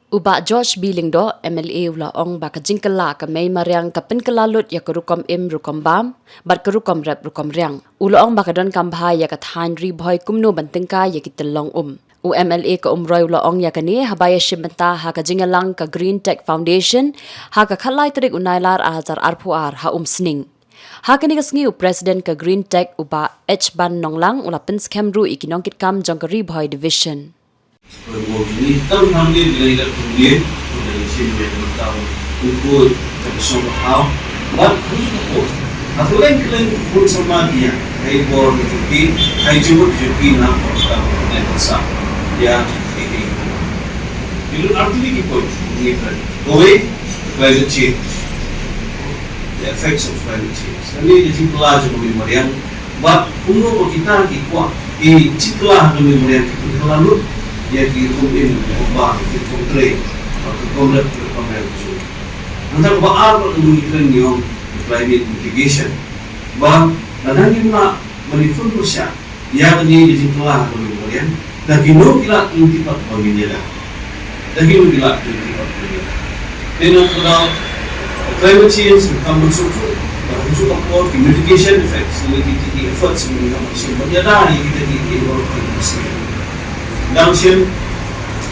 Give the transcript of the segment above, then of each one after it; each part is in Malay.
Uba George Bilingdo MLA ula ong baka jingkala ka may mariang kapin kalalut ya kerukom rukom bam bat kerukom rep rukom riang ula ong baka don kambha ya kat Henry Bhoi kumno ban Tyngkai ya Tyllong u MLA ka umroy ula ong ya kani habaya shibenta ha ka jingalang ka Green Tech Foundation ha ka khalai trik unailar ahazar arpuar ha sning ha kani ka sngi u president ka Green Tech uba H ban nonglang ula pins kemru ikinong kitkam jong ka Bhoi division. Ini tahun hamil bila tidak kemudian dari sini dari tahun ikut tradisi lokal, buat khusus ikut. Atau lain kalian pun sama dia, hai bor berjuki, hai jumut berjuki nak orang yang besar, ya ini. Itu artinya ikut ini kan. Khubor climate change, the effects of climate change. Ini jadi pelajar pemimarian, buat umur kita ikut. Ini ciklah pemimarian kita lalu. Dia kirim ubah kirim trade atau komplek berkomersi. Antara baal mengirim yang climate mitigation, bah kadang kita menifun Rusia, ia ini jadi telah kemudian. Dan kini kita intipat pemilihan, dan kini kita intipat pemilihan. Dengan kalau climate change akan bersuatu, bersuatu apa mitigation effects, mitigation efforts mengenai manusia. Jadi kita ini dan sih,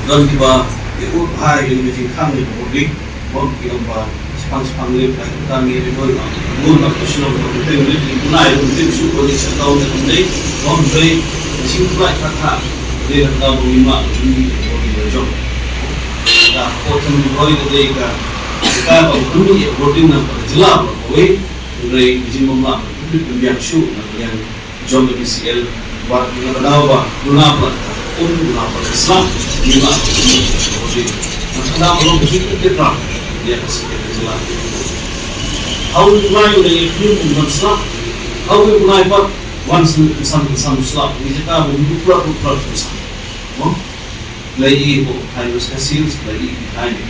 dan tiba itu hai yang menjadi kami publik, bagi apa sepang ni kami ini boleh nak personal berhubung dengan punai untuk supaya setahun nanti, Bhoi simpan kata dia nak berlima ini boleh berjong. Dah potong Bhoi itu dia kita berhubung ia berhubung dengan Jylla Bhoi, Bhoi jimlah yang show yang jong lebih CL buat kita tahu apa Naka Islam juga seperti macam orang begitu kita dia kasih Jylla. How mulai dari film Islam, how mulai buat once some Islam ini kita membuat Islam. Lagi itu harus kasih lagi ini.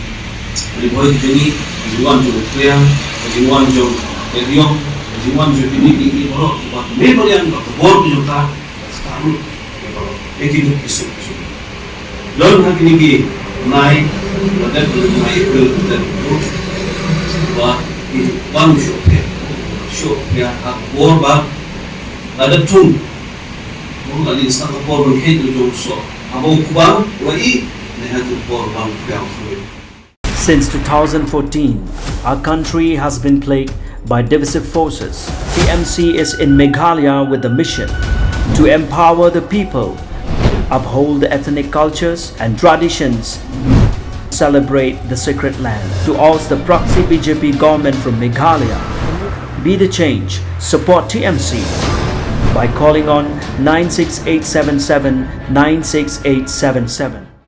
Jadi Bhoi ini jiwan jo clear, jiwan jo Tyllong, jiwan jo ini orang buat member yang Khubor juga sekarang. Itu isu. Lalu hari ini naik, dan naik dan wah itu bang show ya Khubor bang ada tung, mungkin instan Khubor berkait dengan so, abu kubang wai nehat Khubor bang yang Since 2014, our country has been plagued by divisive forces. TMC is in Meghalaya with the mission to empower the people, uphold the ethnic cultures and traditions, celebrate the sacred land. To oust the proxy BJP government from Meghalaya, be the change, support TMC by calling on 96877 96877.